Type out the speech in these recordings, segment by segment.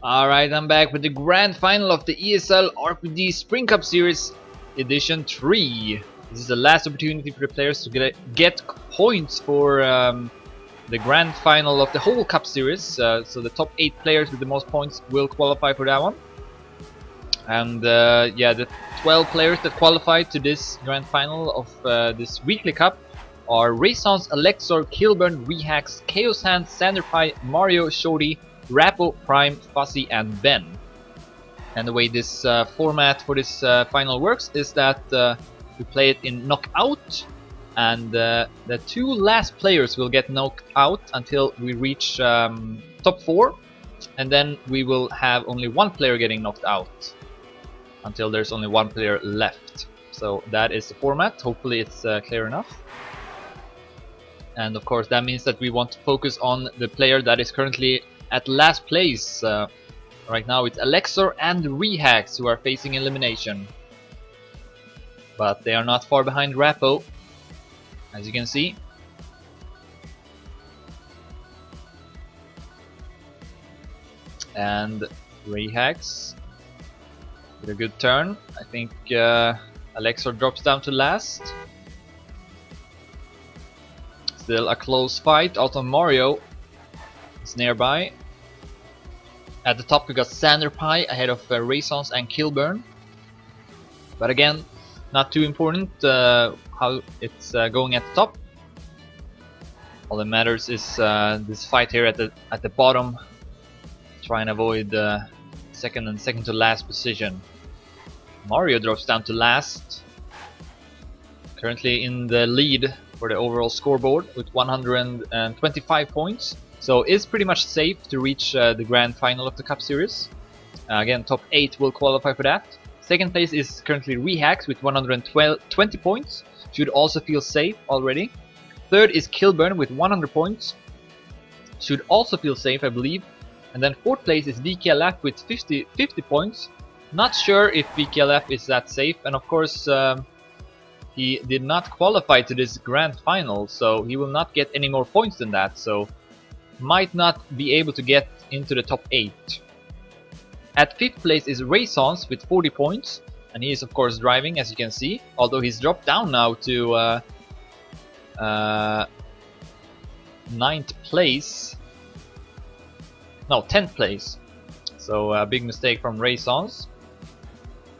Alright, I'm back with the grand final of the ESL RPG Spring Cup Series Edition 3. This is the last opportunity for the players to get points for the grand final of the whole Cup Series. So the top 8 players with the most points will qualify for that one. And yeah, the 12 players that qualified to this grand final of this weekly cup are Raysons, Alexor, Kilburn, Rehax, Chaos Hand, Sanderpie, Mario, Shorty, Rappo, Prime, Fuzzy and Ben. And the way this format for this final works is that we play it in knockout, and the 2 last players will get knocked out until we reach top 4, and then we will have only 1 player getting knocked out until there's only 1 player left. So that is the format. Hopefully it's clear enough. And of course that means that we want to focus on the player that is currently at last place. Right now it's Alexor and Rehax who are facing elimination. But they are not far behind Rappo, as you can see. And Rehax with a good turn. I think Alexor drops down to last. Still a close fight. Also Mario is nearby. At the top we got Sanderpie ahead of Raysons and Kilburn. But again, not too important how it's going at the top. All that matters is this fight here at the bottom. Try and avoid second and second to last position. Mario drops down to last. Currently in the lead for the overall scoreboard with 125 points. So it's pretty much safe to reach the grand final of the Cup Series. Again, top 8 will qualify for that. Second place is currently Rehax with 120 points. Should also feel safe already. Third is Kilburn with 100 points. Should also feel safe, I believe. And then fourth place is VKLF with 50 points. Not sure if VKLF is that safe. And of course, he did not qualify to this grand final, so he will not get any more points than that. So might not be able to get into the top 8. At 5th place is Raysons with 40 points, and he is of course driving, as you can see, although he's dropped down now to 9th place. No, 10th place. So a big mistake from Raysons.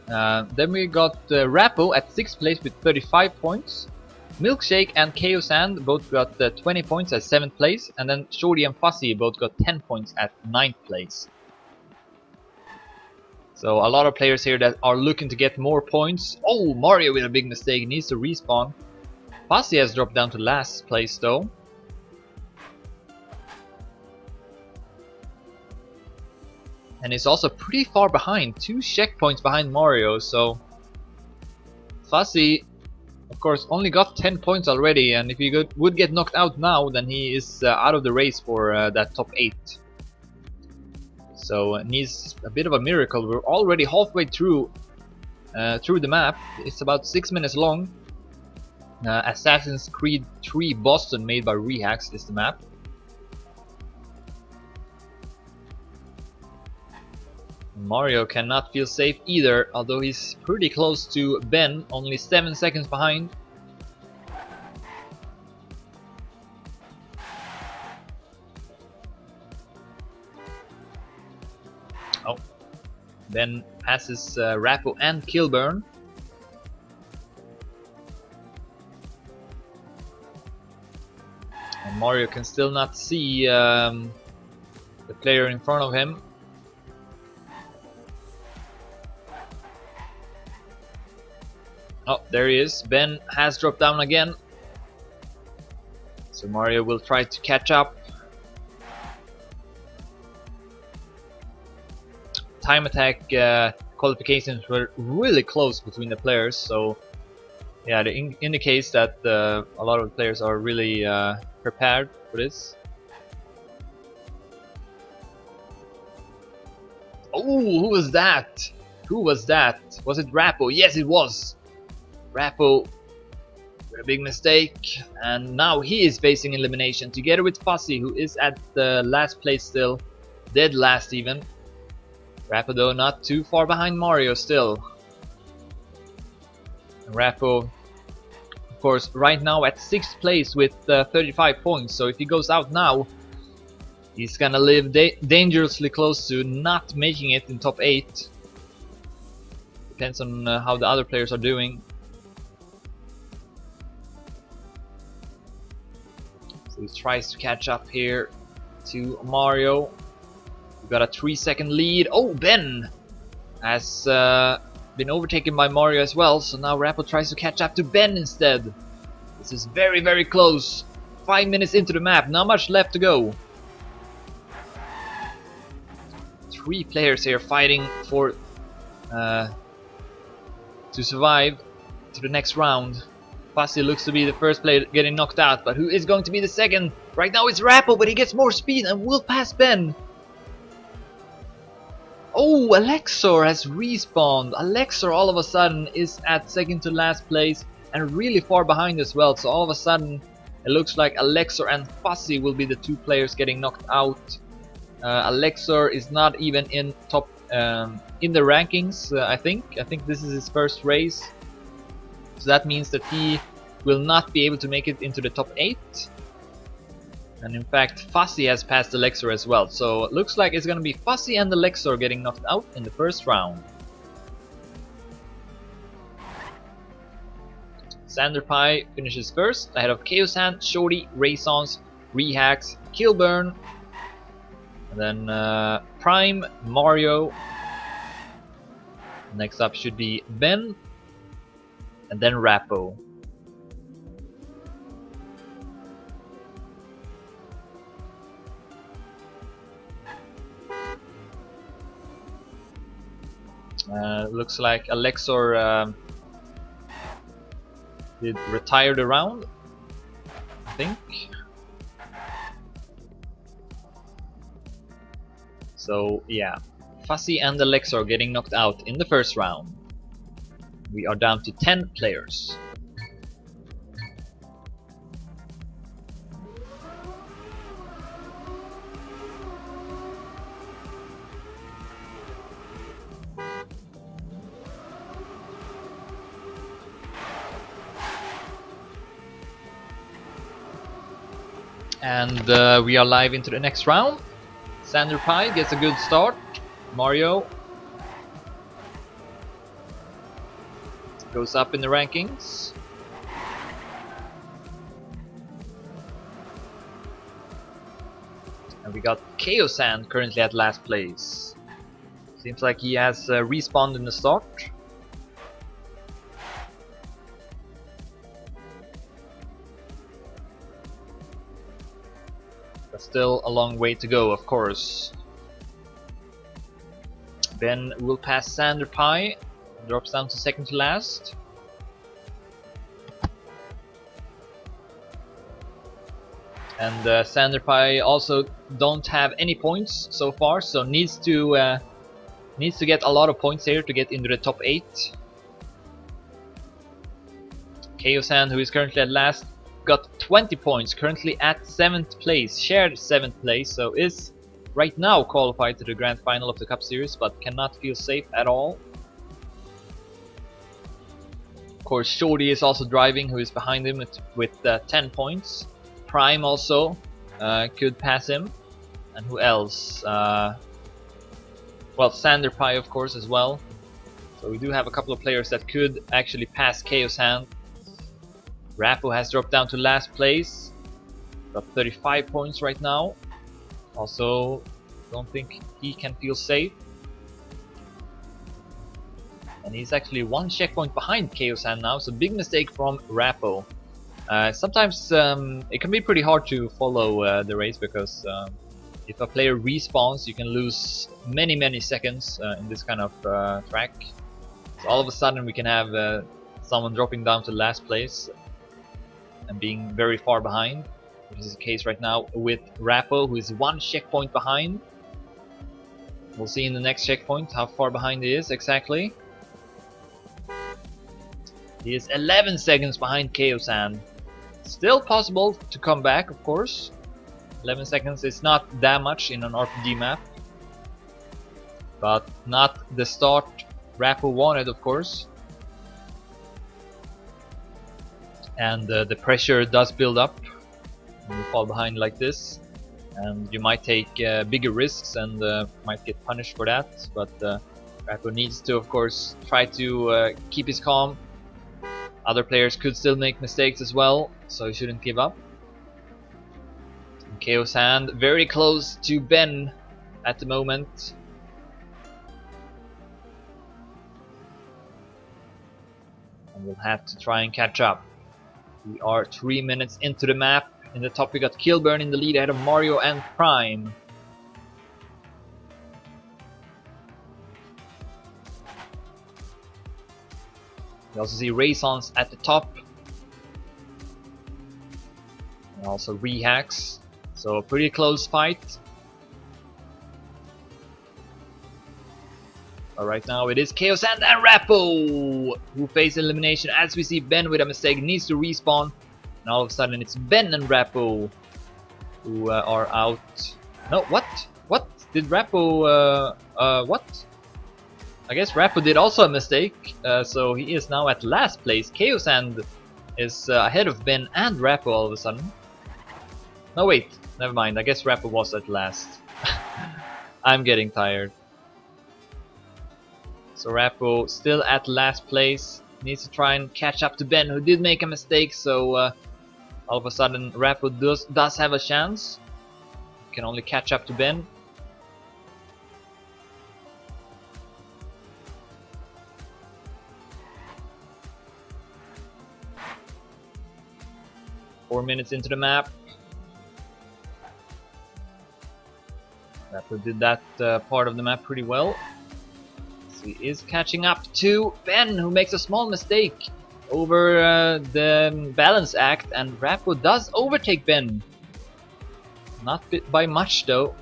Then we got Rappo at 6th place with 35 points. Milkshake and Chaos Hand both got 20 points at 7th place, and then Shorty and Fuzzy both got 10 points at 9th place. So a lot of players here that are looking to get more points. Oh, Mario with a big mistake, he needs to respawn. Fuzzy has dropped down to last place though. And is also pretty far behind, 2 checkpoints behind Mario, so Fuzzy of course only got 10 points already, and if he would get knocked out now, then he is out of the race for that top 8. So needs a bit of a miracle. We're already halfway through the map. It's about 6 minutes long. Assassin's Creed 3 Boston made by Rehax is the map. Mario cannot feel safe either, although he's pretty close to Ben, only 7 seconds behind. Oh, Ben passes Rappo and Kilburn. And Mario can still not see the player in front of him. Oh, there he is. Ben has dropped down again. So Mario will try to catch up. Time attack qualifications were really close between the players, so yeah, that indicates that a lot of the players are really prepared for this. Oh, who was that? Who was that? Was it Rappo? Yes, it was! Rappo with a big mistake, and now he is facing elimination together with Fuzzy, who is at the last place still, dead last even. Rapido not too far behind Mario still. Rapo, of course, right now at 6th place with 35 points, so if he goes out now, he's gonna live dangerously close to not making it in top 8. Depends on how the other players are doing. So he tries to catch up here to Mario. We got a 3-second lead. Oh, Ben has been overtaken by Mario as well, so now Rapo tries to catch up to Ben instead. This is very, very close. 5 minutes into the map, not much left to go. 3 players here fighting for to survive to the next round. Fassi looks to be the first player getting knocked out, but who is going to be the second? Right now it's Rapo, but he gets more speed and will pass Ben. Oh, Alexor has respawned. Alexor all of a sudden is at second to last place and really far behind as well. So all of a sudden it looks like Alexor and Fassi will be the 2 players getting knocked out. Alexor is not even in top in the rankings. I think this is his first race, so that means that he will not be able to make it into the top 8. And in fact, Fassi has passed Alexor as well, so it looks like it's gonna be Fassi and Alexor getting knocked out in the first round. Sanderpie finishes first, ahead of Chaosan, Shorty, Raysons, Rehax, Kilburn, and then Prime, Mario. Next up should be Ben, and then Rapo. Looks like Alexor did retire the round, I think. So yeah, Fassi and Alexor getting knocked out in the first round. We are down to 10 players. And we are live into the next round. Sanderpie gets a good start. Mario goes up in the rankings. And we got Chaosan currently at last place. Seems like he has respawned in the start. Still a long way to go, of course. Ben will pass Sanderpie, drops down to second to last. And Sanderpie also don't have any points so far, so needs to get a lot of points here to get into the top 8. Chaosan, who is currently at last, got 20 points, currently at 7th place, shared 7th place, so is right now qualified to the grand final of the Cup Series, but cannot feel safe at all. Of course, Shorty is also driving, who is behind him with 10 points. Prime also could pass him, and who else? Well, Sanderpie of course as well. So we do have a couple of players that could actually pass Chaosan. Rapo has dropped down to last place, got 35 points right now. Also, don't think he can feel safe. And he's actually 1 checkpoint behind Chaosan now, so big mistake from Rapo. Sometimes it can be pretty hard to follow the race, because if a player respawns, you can lose many seconds in this kind of track. So all of a sudden we can have someone dropping down to last place and being very far behind, which is the case right now with Rapo, who is 1 checkpoint behind. We'll see in the next checkpoint how far behind he is exactly. He is 11 seconds behind Chaosan. Still possible to come back, of course. 11 seconds is not that much in an RPG map. but not the start Rappo wanted, of course. And the pressure does build up when you fall behind like this, and you might take bigger risks and might get punished for that, but Rappo needs to, of course, try to keep his calm. Other players could still make mistakes as well, so he shouldn't give up. Chaos Hand very close to Ben at the moment. And we'll have to try and catch up. We are 3 minutes into the map. In the top we got Kilburn in the lead ahead of Mario and Prime. We also see Raisons at the top. And also Rehacks. So a pretty close fight. But right now it is Chaos and Rappo who face elimination, as we see Ben with a mistake needs to respawn. And all of a sudden it's Ben and Rappo who are out. No, what? What? Did Rappo... what? I guess Rappo did also a mistake, so he is now at last place. Chaos Hand is ahead of Ben and Rappo all of a sudden. No wait, never mind, I guess Rappo was at last. I'm getting tired. So Rappo still at last place, needs to try and catch up to Ben, who did make a mistake, so all of a sudden Rappo does have a chance. He can only catch up to Ben. Four minutes into the map. Rappo did that part of the map pretty well. So he is catching up to Ben, who makes a small mistake over the balance act, and Rappo does overtake Ben. Not by much though.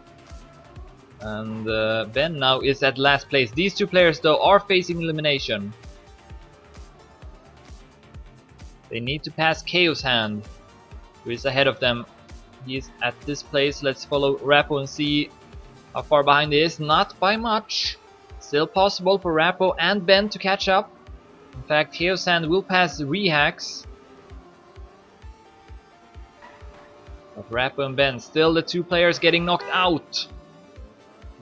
And Ben now is at last place. These two players though are facing elimination. They need to pass Chaos Hand, who is ahead of them. He is at this place. Let's follow Rappo and see how far behind he is. Not by much. Still possible for Rappo and Ben to catch up. In fact, Chaos Hand will pass Rehacks. But Rappo and Ben, still the two players getting knocked out.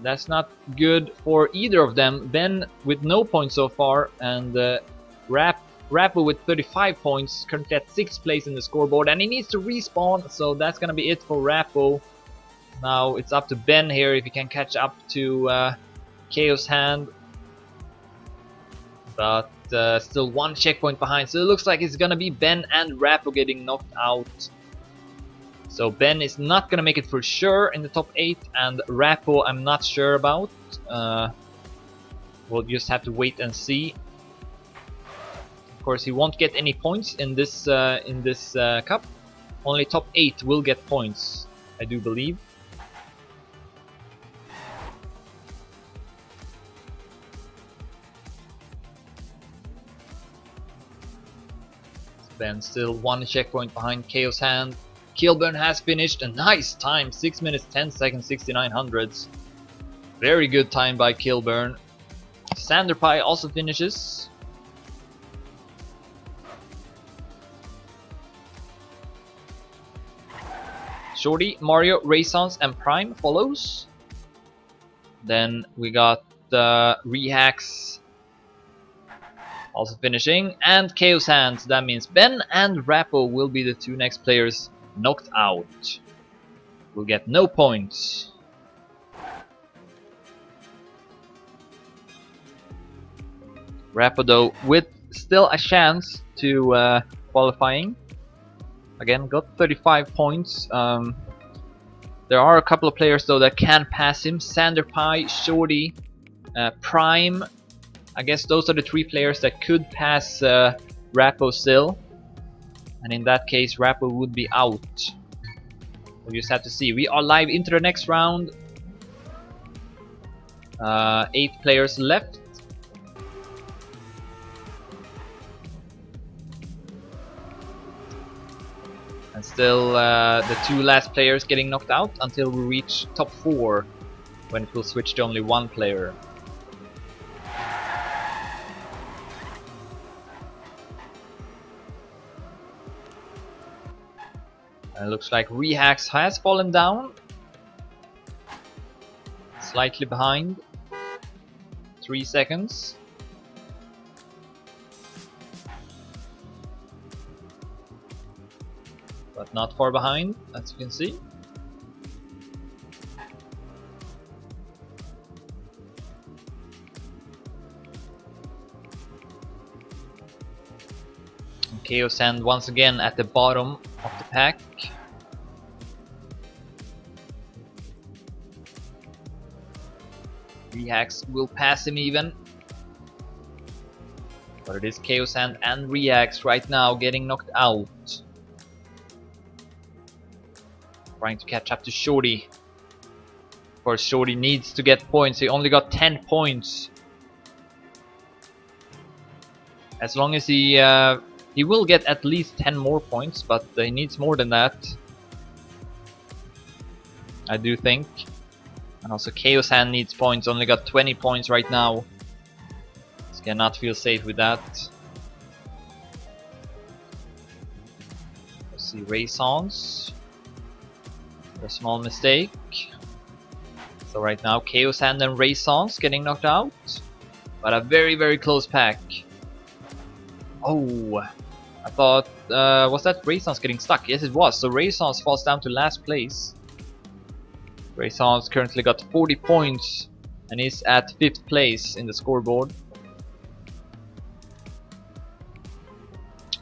That's not good for either of them. Ben with no points so far, and Rappo with 35 points, currently at 6th place in the scoreboard, and he needs to respawn, so that's gonna be it for Rappo. Now it's up to Ben here if he can catch up to Chaos Hand, but still one checkpoint behind, so it looks like it's gonna be Ben and Rappo getting knocked out. So Ben is not gonna make it for sure in the top 8, and Rappo I'm not sure about. We'll just have to wait and see. Of course, he won't get any points in this cup. Only top 8 will get points, I do believe. Ben still one checkpoint behind Chaos Hand. Kilburn has finished a nice time, 6 minutes 10 seconds 69 hundredths. Very good time by Kilburn. Sanderpie also finishes. Shorty, Mario, Raisons and Prime follows. Then we got Rehacks also finishing, and Chaos Hand. So that means Ben and Rappo will be the two next players knocked out. Will get no points. Rappo though with still a chance to qualifying. Again, got 35 points. There are a couple of players though that can pass him. Sanderpie, Shorty, Prime. I guess those are the three players that could pass Rappo still. And in that case, Rappo would be out. We'll just have to see. We are live into the next round. 8 players left. And still the two last players getting knocked out until we reach top 4, when it will switch to only one player. And it looks like Rehax has fallen down. Slightly behind. 3 seconds. But not far behind, as you can see. Chaos Hand once again at the bottom of the pack. Rehax will pass him even. But it is Chaos Hand and Rehax right now getting knocked out. Trying to catch up to Shorty. Of course, Shorty needs to get points. He only got 10 points. As long as he will get at least 10 more points, but he needs more than that, I do think. And also Chaos Hand needs points, only got 20 points right now. Just cannot feel safe with that. Let's see, Raisons. A small mistake. So right now Chaos Hand and Raisons getting knocked out. But a very, very close pack. Oh, I thought, was that Raisons getting stuck? Yes, it was. So Raisons falls down to last place. Raisons currently got 40 points and is at 5th place in the scoreboard.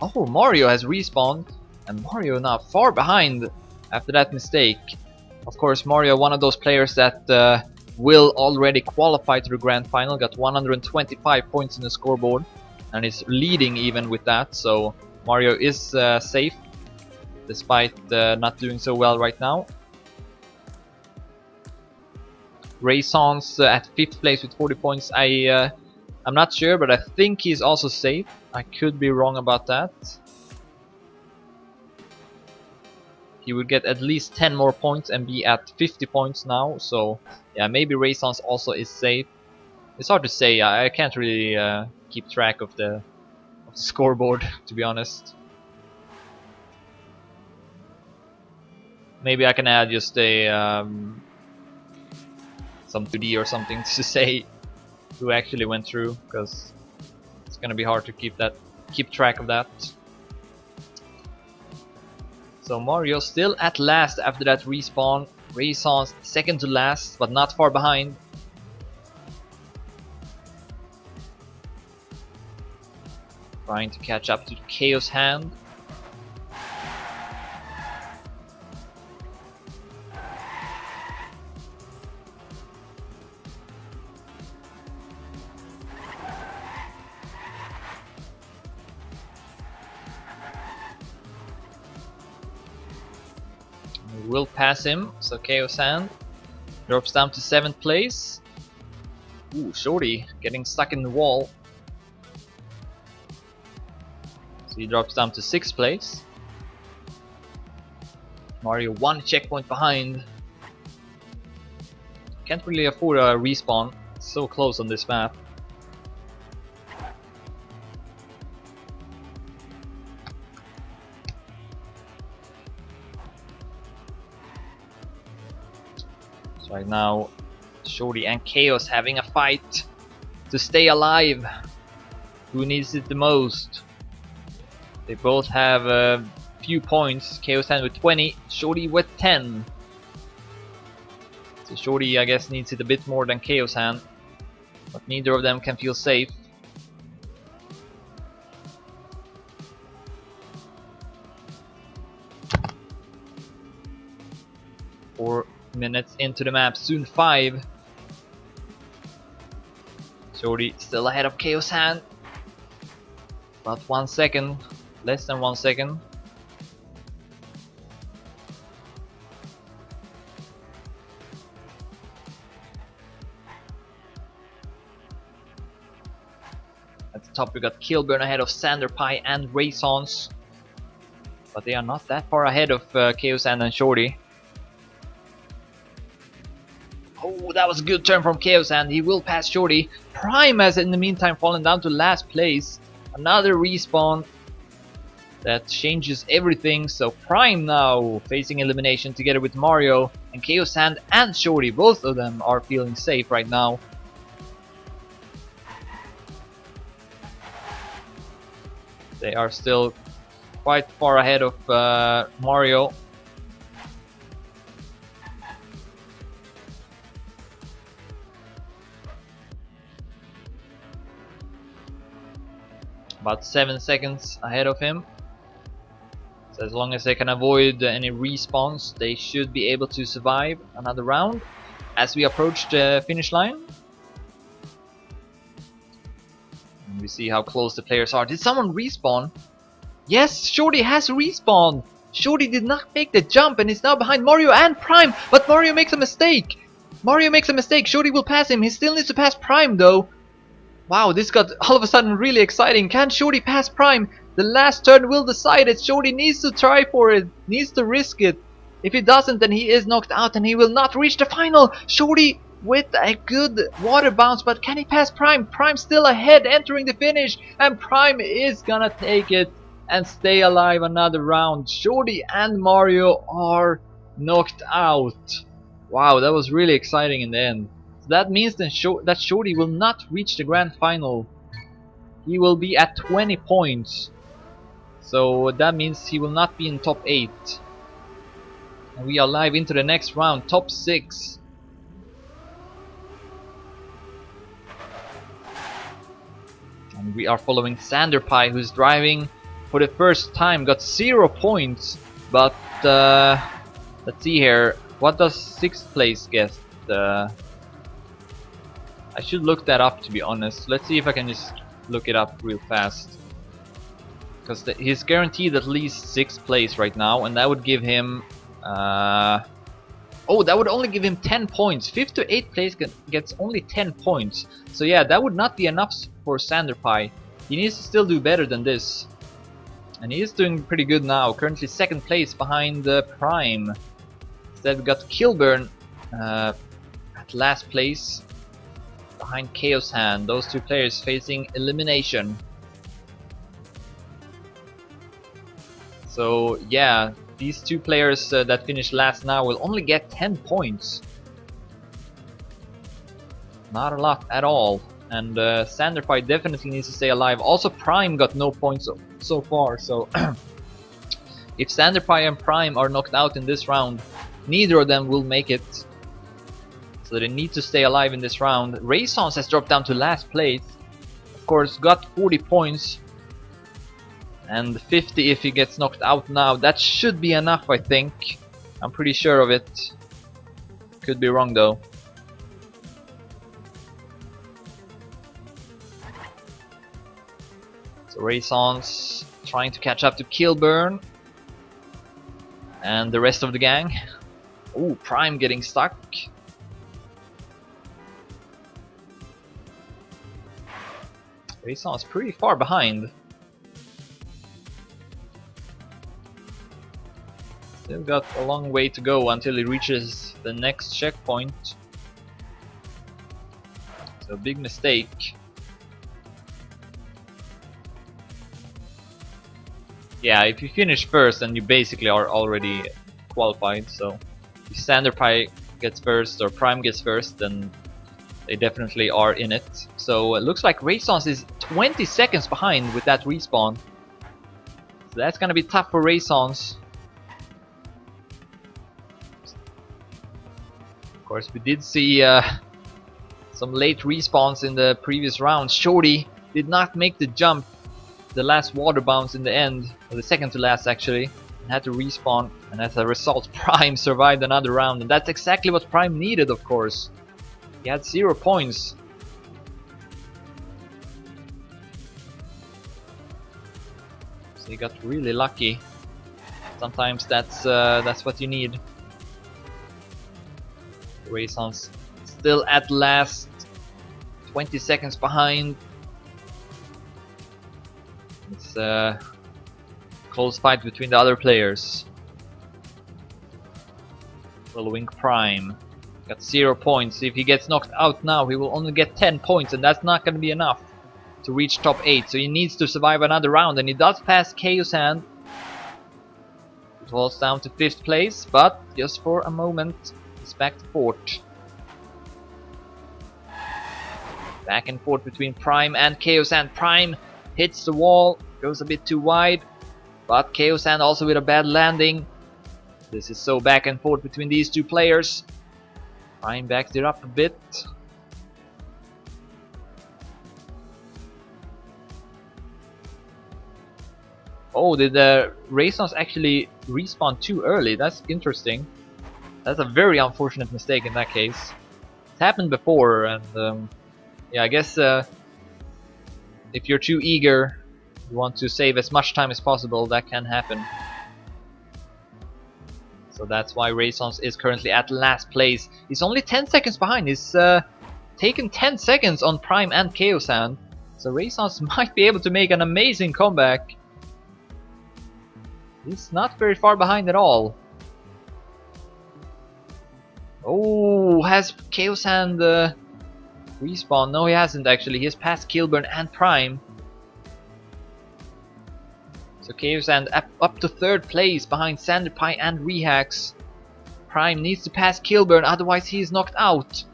Oh, Mario has respawned, and Mario now far behind after that mistake. Of course, Mario, one of those players that will already qualify to the grand final, got 125 points in the scoreboard and is leading even with that, so Mario is safe despite not doing so well right now. Raisons at 5th place with 40 points. I'm not sure, but I think he's also safe. I could be wrong about that. He would get at least 10 more points and be at 50 points now, so yeah, maybe Raisons also is safe. It's hard to say. I can't really keep track of the scoreboard, to be honest. Maybe I can add just a some 2D or something to say who actually went through, because it's gonna be hard to keep track of that. So Mario still at last after that respawn. Raisons second to last, but not far behind. Trying to catch up to Chaos Hand. We will pass him, so Chaos Hand drops down to 7th place. Ooh, Shorty getting stuck in the wall. So he drops down to 6th place. Mario 1 checkpoint behind. Can't really afford a respawn. It's so close on this map. So right now, Shorty and Chaos having a fight to stay alive. Who needs it the most? They both have a few points. Chaos Hand with 20, Shorty with 10. So Shorty, I guess, needs it a bit more than Chaos Hand, but neither of them can feel safe. Four minutes into the map, soon 5. Shorty still ahead of Chaos Hand. About 1 second. Less than 1 second. At the top we got Kilburn ahead of Sanderpie and Raisons. But they are not that far ahead of Chaos Hand and Shorty. Oh, that was a good turn from Chaos Hand. He will pass Shorty. Prime has in the meantime fallen down to last place. Another respawn. That changes everything. So Prime now facing elimination together with Mario, and Chaos Hand and Shorty. Both of them are feeling safe right now. They are still quite far ahead of Mario. About 7 seconds ahead of him. So as long as they can avoid any respawns, they should be able to survive another round as we approach the finish line. And we see how close the players are. Did someone respawn? Yes, Shorty has respawned. Shorty did not make the jump and is now behind Mario and Prime, but Mario makes a mistake. Shorty will pass him. He still needs to pass Prime though. Wow, this got all of a sudden really exciting. Can Shorty pass Prime? The last turn will decide it. Shorty needs to try for it, needs to risk it. If he doesn't, then he is knocked out and he will not reach the final. Shorty with a good water bounce, but can he pass Prime? Prime still ahead entering the finish, and Prime is gonna take it and stay alive another round. Shorty and Mario are knocked out. Wow, that was really exciting in the end. So that means that Shorty will not reach the grand final. He will be at 20 points. So that means he will not be in top 8. And we are live into the next round, top 6. And we are following Sanderpie, who's driving for the first time, got 0 points. But let's see here, what does 6th place get? I should look that up, to be honest. Let's see if I can just look it up real fast. Because he's guaranteed at least 6th place right now, and that would give him... oh, that would only give him 10 points. 5th to 8th place gets only 10 points. So yeah, that would not be enough for Sanderpie. He needs to still do better than this. And he is doing pretty good now. Currently 2nd place behind Prime. Instead we got Kilburn at last place behind Chaos Hand. Those two players facing elimination. So yeah, these two players that finished last now will only get 10 points. Not a lot at all. And Sanderpie definitely needs to stay alive. Also Prime got no points so far, so if Sanderpie and Prime are knocked out in this round, neither of them will make it. So they need to stay alive in this round. Raysons has dropped down to last place. Of course, got 40 points. And 50 if he gets knocked out now. That should be enough, I think. I'm pretty sure of it. Could be wrong though. So Raysons trying to catch up to Kilburn. And the rest of the gang. Ooh, Prime getting stuck. Raysons pretty far behind. Still got a long way to go until he reaches the next checkpoint. So big mistake. Yeah, if you finish first, then you basically are already qualified. So if Sanderpie gets first or Prime gets first, then they definitely are in it. So it looks like Raysons is 20 seconds behind with that respawn. So that's gonna be tough for Raysons. Of course, we did see some late respawns in the previous round. Shorty did not make the jump, the last water bounce in the end, or the second to last actually, and had to respawn, and as a result Prime survived another round, and that's exactly what Prime needed, of course. He had 0 points. So he got really lucky. Sometimes that's what you need. Raysons still at last, 20 seconds behind. It's a close fight between the other players. Following Prime. Got 0 points. If he gets knocked out now, he will only get 10 points, and that's not going to be enough to reach top 8. So he needs to survive another round, and he does pass Chaos Hand. It falls down to 5th place, but just for a moment, it's back to 4th. Back and forth between Prime and Chaos, and Prime hits the wall, goes a bit too wide, but Chaos and also with a bad landing. This is so back and forth between these two players. Prime backs it up a bit. Oh, did the Raisons actually respawn too early? That's interesting. That's a very unfortunate mistake in that case. It's happened before, and yeah, I guess if you're too eager, you want to save as much time as possible, that can happen. So that's why Raisons is currently at last place. He's only 10 seconds behind. He's taken 10 seconds on Prime and Chaosan. So Raisons might be able to make an amazing comeback. He's not very far behind at all. Oh, has Chaosan respawn? No, he hasn't actually. He has passed Kilburn and Prime. So Chaosan up to 3rd place behind Sanderpie and Rehax. Prime needs to pass Kilburn, otherwise he is knocked out.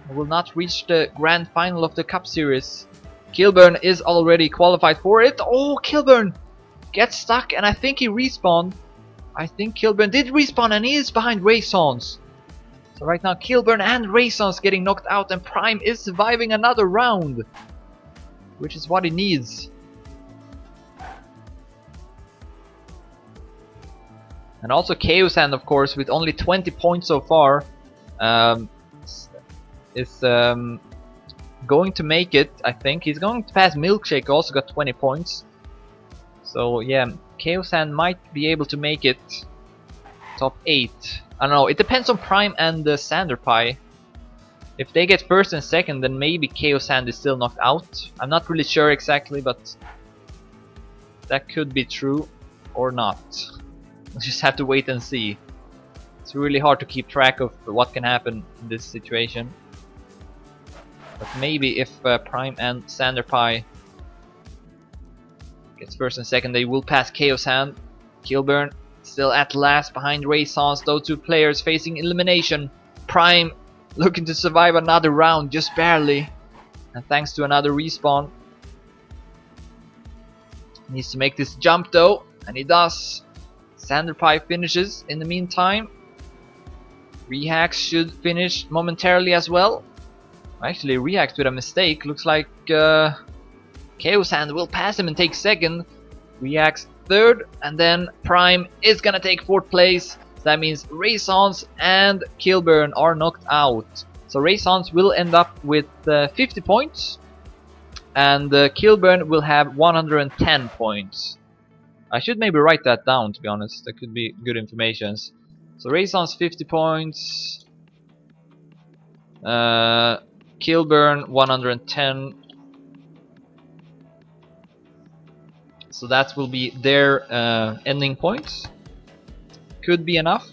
He will not reach the grand final of the Cup Series. Kilburn is already qualified for it. Oh, Kilburn gets stuck, and I think he respawned. I think Kilburn did respawn, and he is behind Raisons. So right now Kilburn and Raisons getting knocked out, and Prime is surviving another round, which is what he needs. And also Chaosan, of course, with only 20 points so far, is going to make it, I think. He's going to pass Milkshake, also got 20 points. So yeah, Chaosan might be able to make it top 8. I don't know, it depends on Prime and Sanderpie. If they get 1st and 2nd, then maybe Chaosan is still knocked out. I'm not really sure exactly, but that could be true or not. We'll just have to wait and see. It's really hard to keep track of what can happen in this situation. But maybe if Prime and Sanderpie gets 1st and 2nd, they will pass Chaosan. Kilburn still at last behind Raisons. Those two players facing elimination. Prime looking to survive another round, just barely. And thanks to another respawn. Needs to make this jump though, and he does. Sanderpie finishes in the meantime. Rehax should finish momentarily as well. Actually, Rehax with a mistake. Looks like Chaosan will pass him and take 2nd. Rehax 3rd, and then Prime is gonna take 4th place. So that means Raisons and Kilburn are knocked out. So Raisons will end up with 50 points, and Kilburn will have 110 points. I should maybe write that down, to be honest. That could be good information. So Raisons 50 points, Kilburn 110. So that will be their ending points. Could be enough.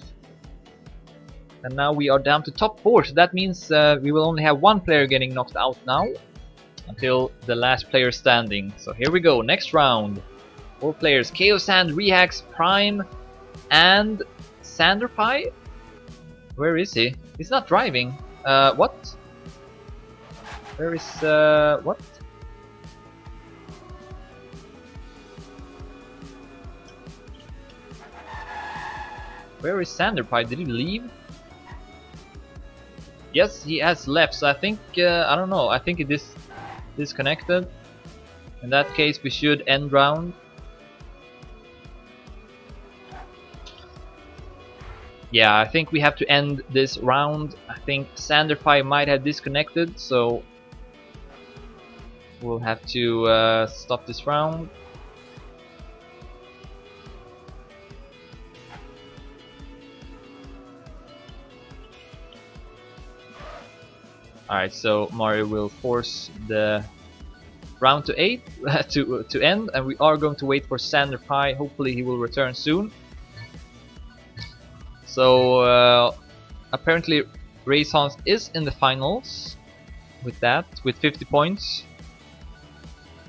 And now we are down to top 4. So that means we will only have one player getting knocked out now, until the last player standing. So here we go, next round. 4 players: Chaosan, Rehax, Prime, and Sanderpie. Where is he? He's not driving. What? Where is what? Where is Sanderpie? Did he leave? Yes, he has left. So I think I don't know. I think it is disconnected. In that case, we should end round. Yeah, I think we have to end this round. I think Sanderpie might have disconnected, so we'll have to stop this round. Alright, so Mario will force the round to 8 to end, and we are going to wait for Sanderpie. Hopefully he will return soon. So apparently Raisons is in the finals with 50 points.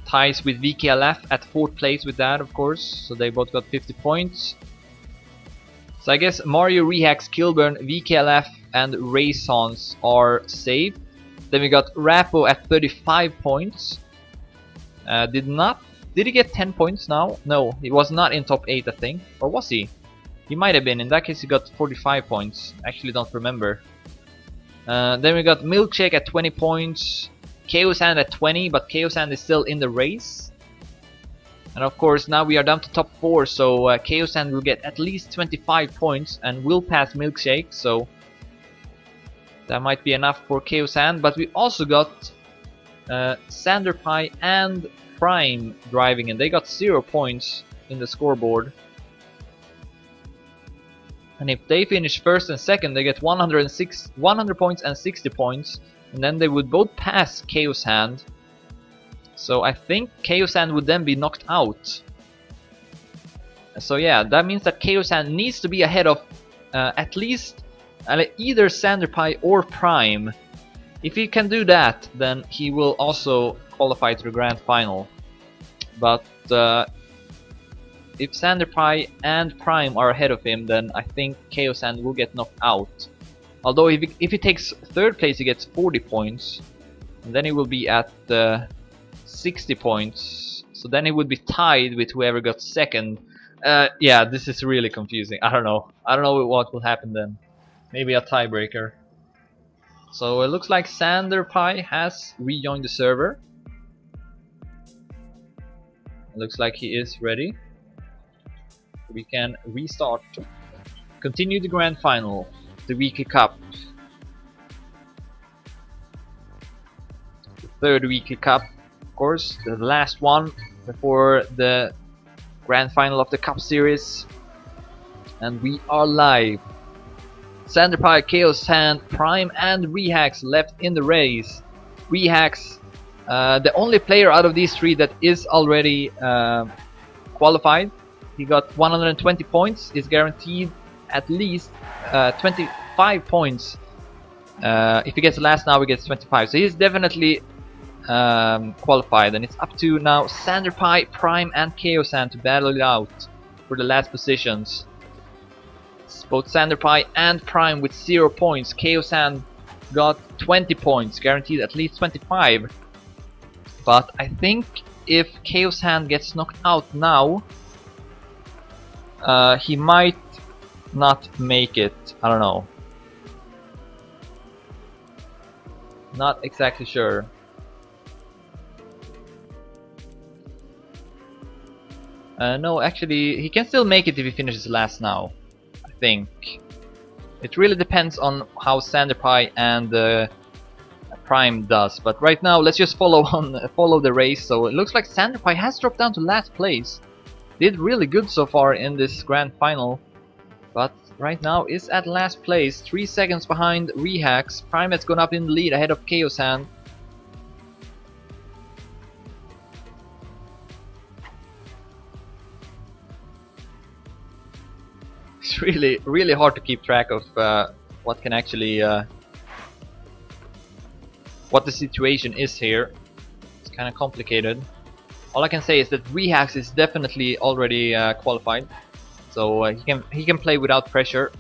Ties with VKLF at 4th place with that, of course. So they both got 50 points. So I guess Mario, Rehax, Kilburn, VKLF, and Raysons are safe. Then we got Rapo at 35 points. Did he get 10 points now? No, he was not in top 8, I think. Or was he? He might have been. In that case, he got 45 points. Actually, don't remember. Then we got Milkshake at 20 points. Chaos Hand at 20, but Chaos Hand is still in the race. And of course, now we are down to top 4, so Chaos Hand will get at least 25 points and will pass Milkshake, so that might be enough for Chaos Hand. But we also got Sanderpie and Prime driving, and they got 0 points in the scoreboard. And if they finish first and second, they get 100 points and 60 points, and then they would both pass Chaos Hand. So I think Chaos Hand would then be knocked out. So yeah, that means that Chaos Hand needs to be ahead of at least either Sanderpie or Prime. If he can do that, then he will also qualify to the grand final. But if Sanderpie and Prime are ahead of him, then I think Chaos Hand will get knocked out. Although if he takes third place, he gets 40 points, and then he will be at 60 points. So then he would be tied with whoever got second. Yeah, this is really confusing. I don't know what will happen then. Maybe a tiebreaker. So it looks like Sanderpie has rejoined the server. It looks like he is ready. We can restart. Continue the grand final, the weekly cup. The third weekly cup, of course, the last one before the grand final of the cup series. And we are live. Sanderpie, Chaos Hand, Prime and Rehax left in the race. Rehax, the only player out of these three that is already qualified. He got 120 points, is guaranteed at least 25 points. If he gets last now, he gets 25. So he's definitely qualified, and it's up to now Sanderpie, Prime and Chaos Hand to battle it out for the last positions. It's both Sanderpie and Prime with 0 points. Chaos Hand got 20 points, guaranteed at least 25. But I think if Chaos Hand gets knocked out now, he might not make it. I don't know. Not exactly sure. No, actually, he can still make it if he finishes last now, I think. It really depends on how Sanderpie and Prime does. But right now, let's just follow the race. So it looks like Sanderpie has dropped down to last place. Did really good so far in this grand final, but right now is at last place, 3 seconds behind Rehax. Prime has gone up in the lead ahead of Chaos Hand. It's really hard to keep track of what can actually what the situation is here. It's kind of complicated. All I can say is that Rehax is definitely already qualified, so he can play without pressure.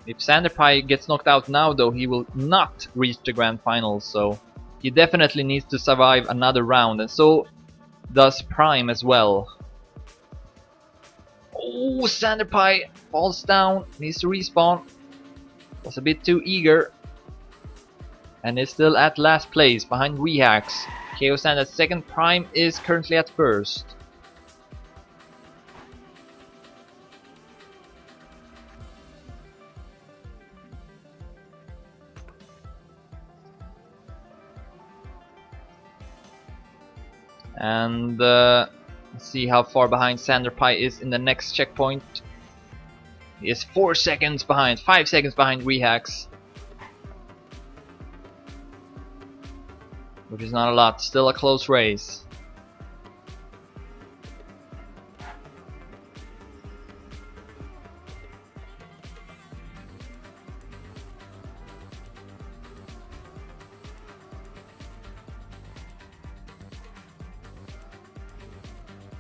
If Sanderpie gets knocked out now, though, he will not reach the grand final, so he definitely needs to survive another round, and so does Prime as well. Oh, Sanderpie falls down, needs to respawn. Was a bit too eager. And is still at last place behind Rehax. Chaos Hand at second, Prime is currently at first. And let's see how far behind Sanderpie is in the next checkpoint. He is 4 seconds behind, 5 seconds behind Rehax. Which is not a lot, still a close race.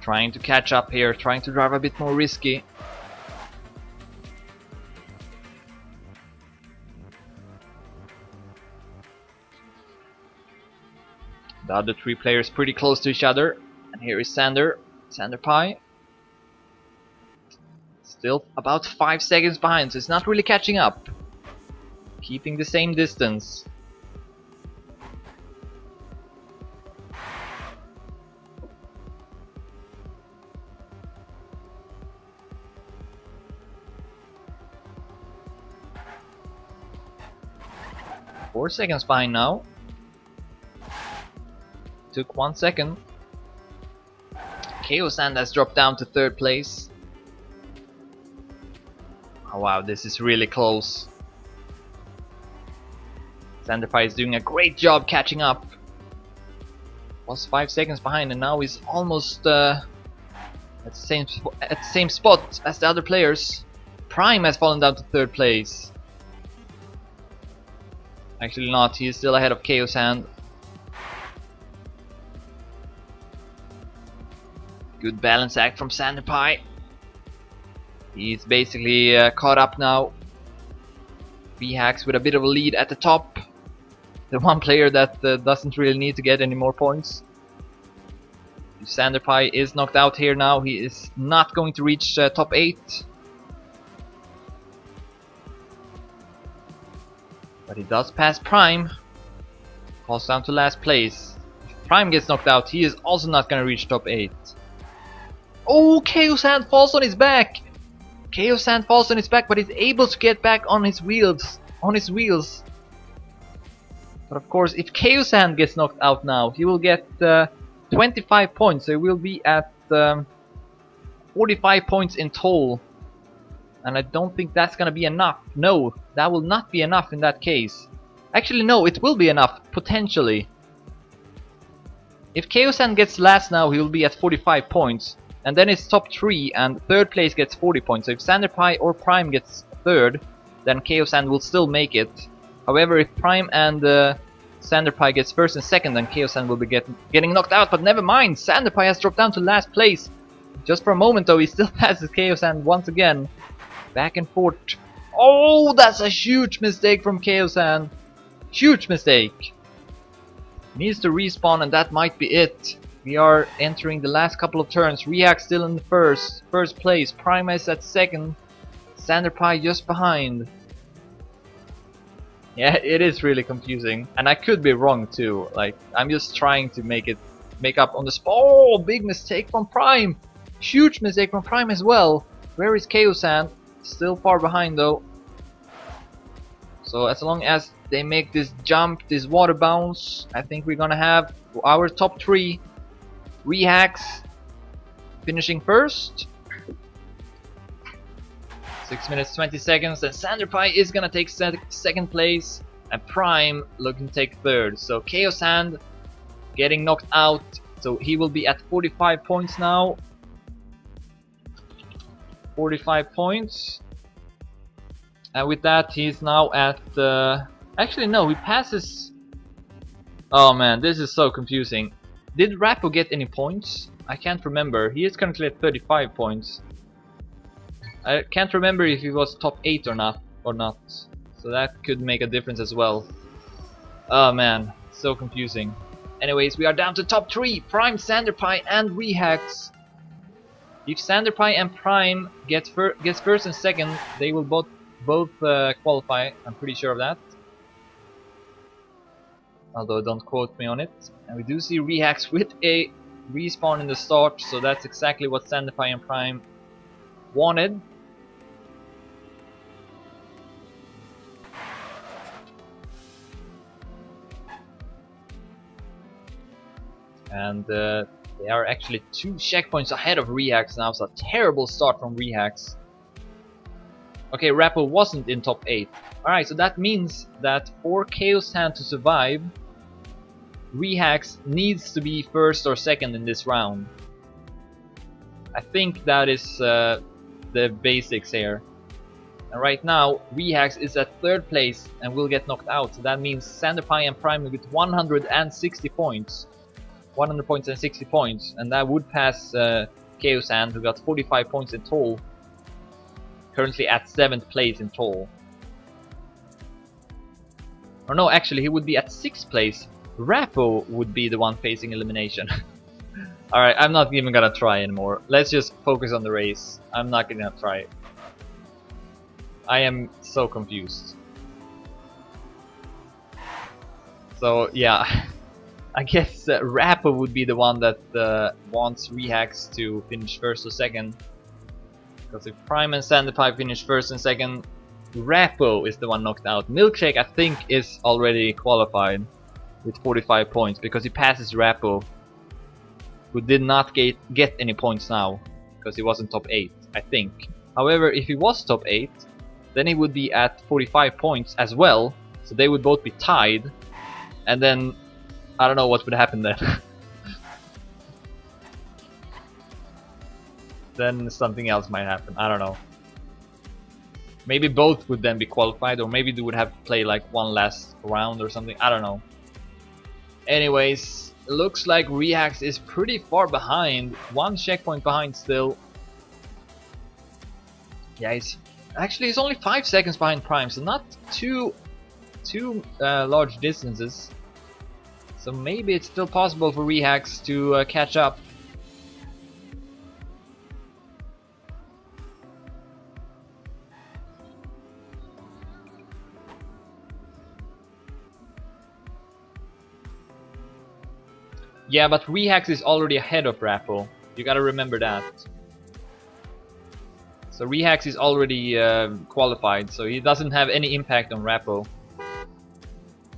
Trying to catch up here, trying to drive a bit more risky. The other three players pretty close to each other. And here is Sander Pie. Still about 5 seconds behind, so it's not really catching up. Keeping the same distance. Four seconds behind now. Took 1 second. Chaos Sand has dropped down to 3rd place. Oh wow, this is really close. Sanderpie is doing a great job catching up. Was 5 seconds behind and now he's almost at the same spot as the other players. Prime has fallen down to 3rd place. Actually not, he is still ahead of Chaos Hand. Good balance act from Sanderpie. He's basically caught up now. VHax with a bit of a lead at the top. The one player that doesn't really need to get any more points. If Sanderpie is knocked out here now, he is not going to reach top 8. But he does pass Prime. Falls down to last place. If Prime gets knocked out, he is also not going to reach top 8. Oh, Chaos Hand falls on his back! Chaos Hand falls on his back, but he's able to get back on his wheels. But of course, if Chaos Hand gets knocked out now, he will get 25 points. So he will be at 45 points in total. And I don't think that's gonna be enough. No, that will not be enough in that case. Actually, no, it will be enough, potentially. If Chaos Hand gets last now, he will be at 45 points. And then it's top 3 and 3rd place gets 40 points. So if Sanderpie or Prime gets 3rd, then Chaos Hand will still make it. However, if Prime and Sanderpie gets 1st and 2nd, then Chaos Hand will be getting knocked out. But never mind, Sanderpie has dropped down to last place. Just for a moment though, he still passes Chaos Hand once again. Back and forth. Oh, that's a huge mistake from Chaos Hand. Huge mistake. Needs to respawn and that might be it. We are entering the last couple of turns. React still in the first place. Prime is at 2nd. Sanderpie just behind. Yeah, it is really confusing. And I could be wrong too. Like, I'm just trying to make up on the spot. Oh, big mistake from Prime. Huge mistake from Prime as well. Where is Chaos Hand? Still far behind though. So as long as they make this jump, this water bounce, I think we're gonna have our top 3. Rehax finishing 1st. 6 minutes 20 seconds, and Sanderpie is gonna take 2nd place, and Prime looking to take 3rd. So Chaos Hand getting knocked out, so he will be at 45 points now. 45 points. And with that, he's now at actually no, he passes. Oh man, this is so confusing. Did Rappo get any points? I can't remember. He is currently at 35 points. I can't remember if he was top 8 or not. So that could make a difference as well. Oh man, so confusing. Anyways, we are down to top 3. Prime, Sanderpie and Rehax. If Sanderpie and Prime gets 1st and 2nd, they will both qualify. I'm pretty sure of that. Although don't quote me on it. And we do see Rehax with a respawn in the start, so that's exactly what Sanderpie and Prime wanted. And they are actually 2 checkpoints ahead of Rehax now, so a terrible start from Rehax. Okay, Rappo wasn't in top 8. Alright, so that means that for Chaos Hand to survive, Rehax needs to be 1st or 2nd in this round. I think that is the basics here. And right now, Rehax is at 3rd place and will get knocked out. So that means Sanderpie and Prime will get 160 points. 100 points and 60 points. And that would pass Chaos Hand, who got 45 points in total. Currently at 7th place in total. Or no, actually he would be at 6th place. Rappo would be the one facing elimination. Alright, I'm not even gonna try anymore. Let's just focus on the race. I'm not gonna try. I am so confused. So yeah, I guess Rappo would be the one that wants Rehax to finish first or second. Because if Prime and Sanderpie finish first and second, Rappo is the one knocked out. Milkshake, I think, is already qualified with 45 points because he passes Rappo, who did not get any points now because he wasn't top 8, I think. However, if he was top 8, then he would be at 45 points as well, so they would both be tied, and then I don't know what would happen then. Then something else might happen, I don't know. Maybe both would then be qualified, or maybe they would have to play like one last round or something, I don't know. Anyways, it looks like Rehax is pretty far behind, 1 checkpoint behind still. Yeah, he's only 5 seconds behind Prime, so not too large distances. So maybe it's still possible for Rehax to catch up. Yeah, but Rehax is already ahead of Rappo. You gotta remember that. So Rehax is already qualified, so he doesn't have any impact on Rappo.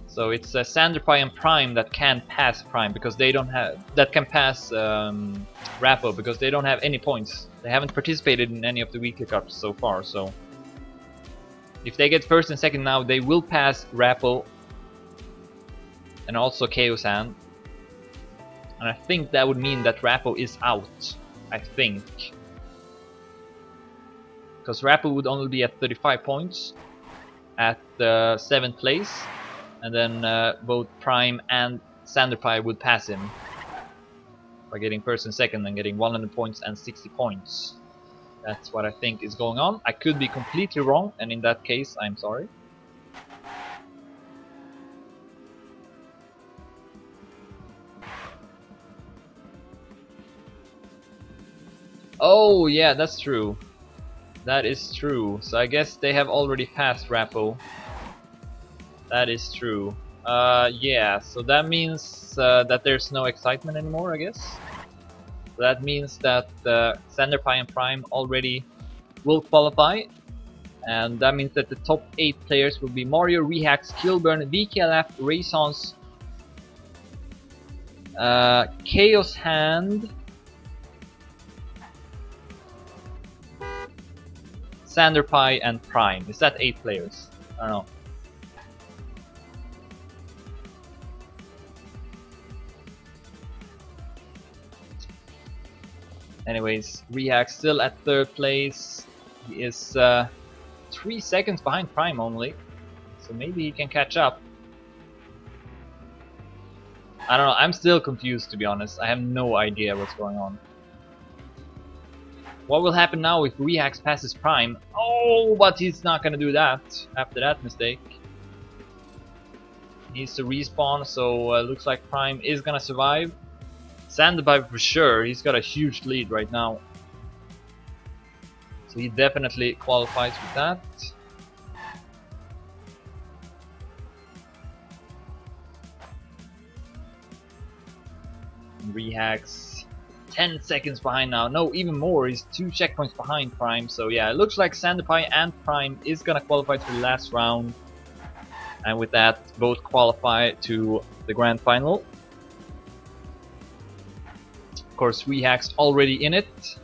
So it's Sanderpie and Prime that can pass Prime because they don't have can pass Rappo because they don't have any points. They haven't participated in any of the weekly cups so far. So if they get first and second now, they will pass Rappo and also Chaos Hand. And I think that would mean that Rappo is out. I think. Because Rappo would only be at 35 points at 7th place. And then both Prime and Sanderpie would pass him by getting first and second and getting 100 points and 60 points. That's what I think is going on. I could be completely wrong, and in that case, I'm sorry. Oh yeah, that's true. That is true. So I guess they have already passed Rappo. That is true. Yeah, so that means that there's no excitement anymore, I guess. So that means that Sanderpie and Prime already will qualify. And that means that the top 8 players will be Mario, Rehax, Kilburn, VKLF, Raisons, Chaos Hand, Sanderpie and Prime. Is that 8 players? I don't know. Anyways, Rehax still at 3rd place. He is 3 seconds behind Prime only. So maybe he can catch up. I don't know, I'm still confused to be honest. I have no idea what's going on. What will happen now if Rehax passes Prime? Oh, but he's not gonna do that after that mistake. He needs to respawn, so looks like Prime is gonna survive. Sanderpie for sure, he's got a huge lead right now. So he definitely qualifies with that. Rehax 10 seconds behind now. No, even more. He's 2 checkpoints behind Prime. So yeah, it looks like Sanderpie and Prime is gonna qualify to the last round. And with that, both qualify to the grand final. Of course, Rehax already in it.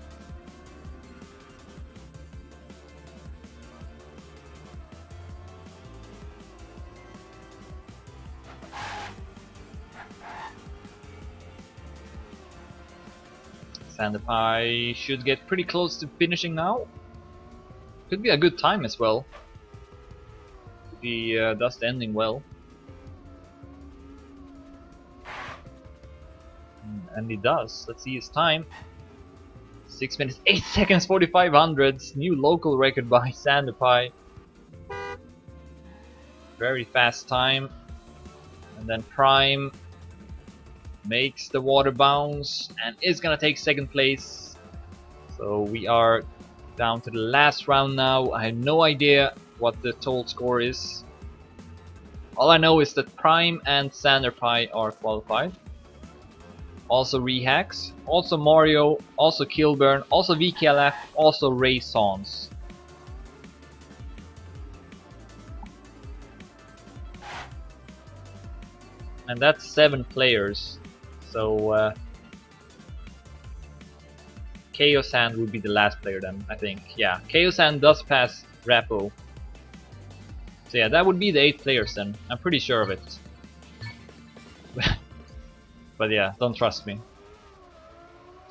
Sanderpie should get pretty close to finishing now. Could be a good time as well. If he does the ending well. And he does. Let's see his time. 6 minutes 8 seconds 45 hundredths. New local record by Sanderpie. Very fast time. And then Prime makes the water bounce and is gonna take second place. So we are down to the last round now. I have no idea what the total score is. All I know is that Prime and Sanderpie are qualified. Also Rehax, also Mario, also Kilburn, also VKLF, also Ray Sons. And that's 7 players. So Chaosan would be the last player then, I think. Yeah, Chaosan does pass Rappo. So yeah, that would be the 8 players then. I'm pretty sure of it. But yeah, don't trust me.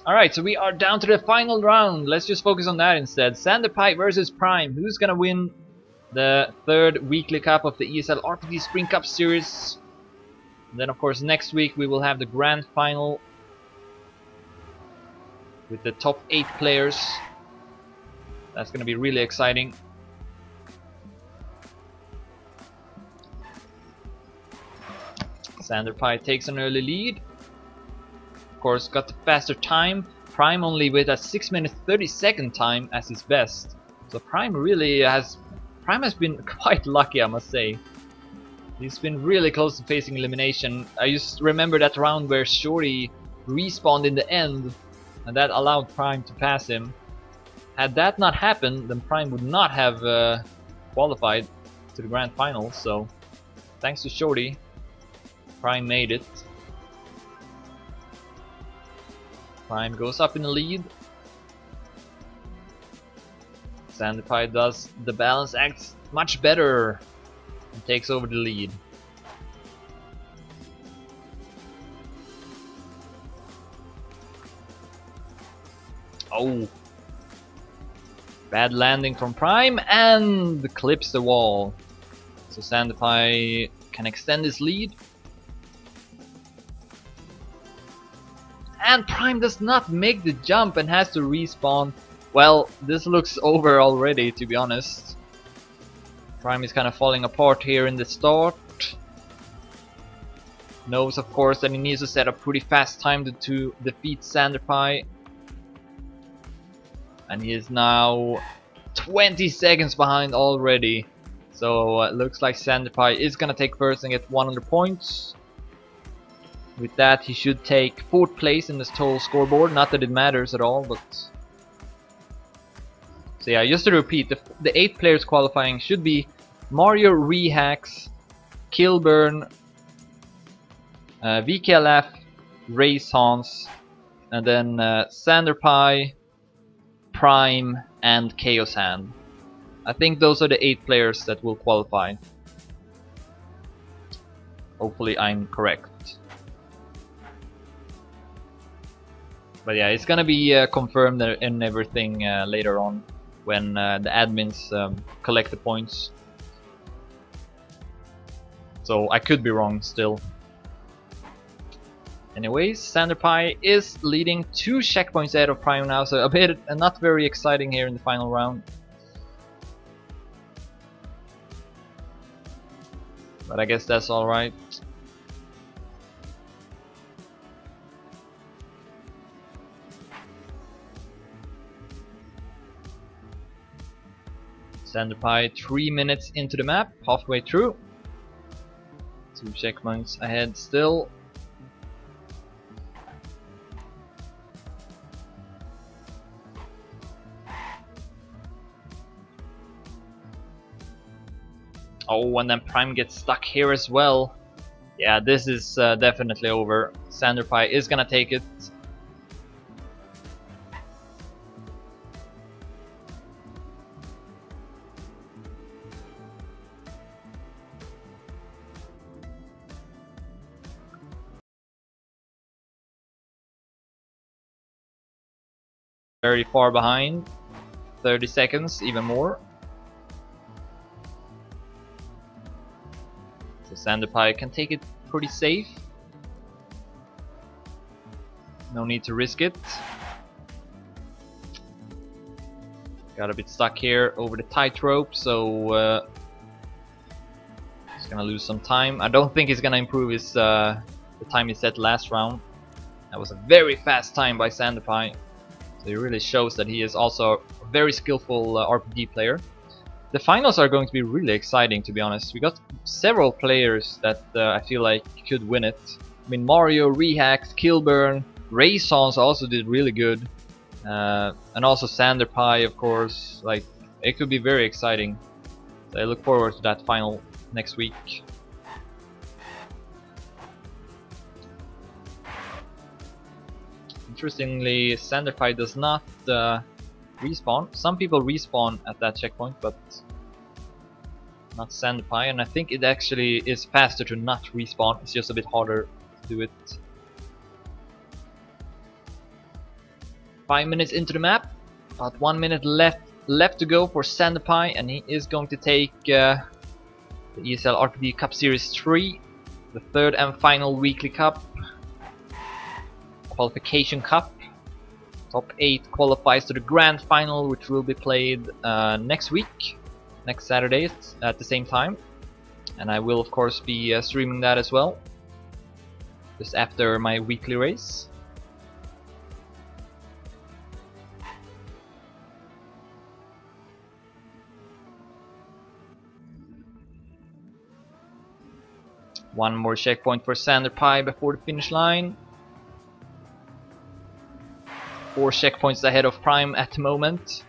Alright, so we are down to the final round. Let's just focus on that instead. Sanderpie versus Prime. Who's gonna win the 3rd weekly cup of the ESL RPG Spring Cup Series? And then of course next week we will have the grand final with the top 8 players. That's gonna be really exciting. Sanderpie takes an early lead. Of course, got the faster time. Prime only with a 6 minutes 30-second time as his best. So Prime has been quite lucky, I must say. He's been really close to facing elimination. I just remember that round where Shorty respawned in the end, and that allowed Prime to pass him. Had that not happened, then Prime would not have qualified to the grand final. So thanks to Shorty, Prime made it. Prime goes up in the lead. Sanderpie does the balance act much better and takes over the lead. Oh, bad landing from Prime and clips the wall. So Sanderpie can extend his lead. And Prime does not make the jump and has to respawn. Well, this looks over already, to be honest. Prime is kind of falling apart here in the start. Knows, of course, that he needs to set a pretty fast time to defeat Sanderpie. And he is now 20 seconds behind already. So it looks like Sanderpie is gonna take first and get 100 points. With that, he should take 4th place in this total scoreboard. Not that it matters at all, but... So yeah, just to repeat, the 8 players qualifying should be Mario, Rehax, Kilburn, VKLF, Ray Sons, and then Sanderpie, Prime, and Chaosan. I think those are the 8 players that will qualify. Hopefully I'm correct. But yeah, it's gonna be confirmed and everything later on when the admins collect the points. So I could be wrong still. Anyways, Sanderpie is leading 2 checkpoints ahead of Prime now, so a bit not very exciting here in the final round. But I guess that's alright. Sanderpie 3 minutes into the map, halfway through. 2 checkpoints ahead still. Oh, and then Prime gets stuck here as well. Yeah, this is definitely over. Sanderpie is gonna take it. Very far behind. 30 seconds, even more. So Sanderpie can take it pretty safe. No need to risk it. Got a bit stuck here over the tightrope, so he's gonna lose some time. I don't think he's gonna improve his the time he set last round. That was a very fast time by Sanderpie. So it really shows that he is also a very skillful RPG player. The finals are going to be really exciting, to be honest. We got several players that I feel like could win it. I mean, Mario, Rehax, Kilburn, Raysons also did really good. And also Sanderpie, of course. Like, it could be very exciting. So I look forward to that final next week. Interestingly, Sanderpie does not respawn. Some people respawn at that checkpoint, but not Sanderpie. And I think it actually is faster to not respawn. It's just a bit harder to do it. 5 minutes into the map, about 1 minute left to go for Sanderpie, and he is going to take the ESL RPG Cup Series 3, the third and final weekly cup, qualification cup. Top 8 qualifies to the grand final, which will be played next week, next Saturday at the same time, and I will of course be streaming that as well, just after my weekly race. One more checkpoint for Sanderpie before the finish line. 4 checkpoints ahead of Prime at the moment.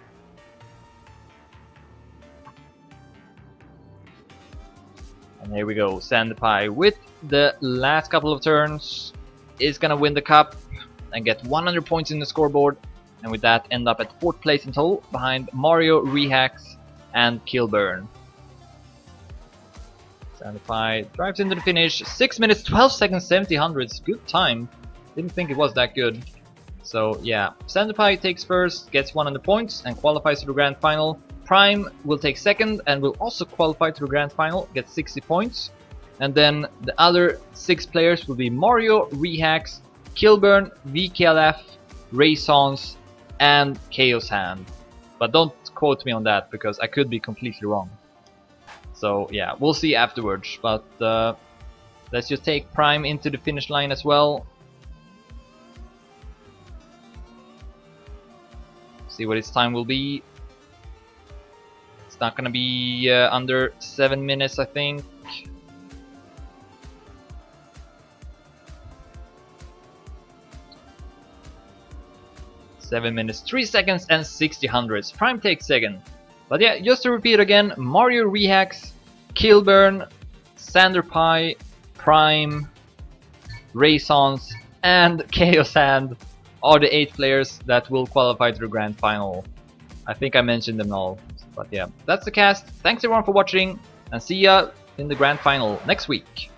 And here we go, Sanderpie with the last couple of turns is gonna win the cup and get 100 points in the scoreboard, and with that end up at 4th place in total behind Mario, Rehax and Kilburn. Sanderpie drives into the finish, 6 minutes 12 seconds 70 hundredths, good time. Didn't think it was that good. So yeah, Sanderpie takes first, gets 100 points and qualifies to the grand final. Prime will take second and will also qualify to the grand final, get 60 points. And then the other 6 players will be Mario, Rehax, Kilburn, VKLF, Raysons and Chaos Hand. But don't quote me on that because I could be completely wrong. So yeah, we'll see afterwards, but let's just take Prime into the finish line as well. See what its time will be. It's not gonna be under 7 minutes, I think. Seven minutes, 3 seconds and 60 hundredths. Prime takes second. But yeah, just to repeat again, Mario, Rehax, Kilburn, Sanderpie, Prime, Raysons and Chaos Hand are the 8 players that will qualify to the grand final. I think I mentioned them all. But yeah, that's the cast. Thanks everyone for watching and see ya in the grand final next week.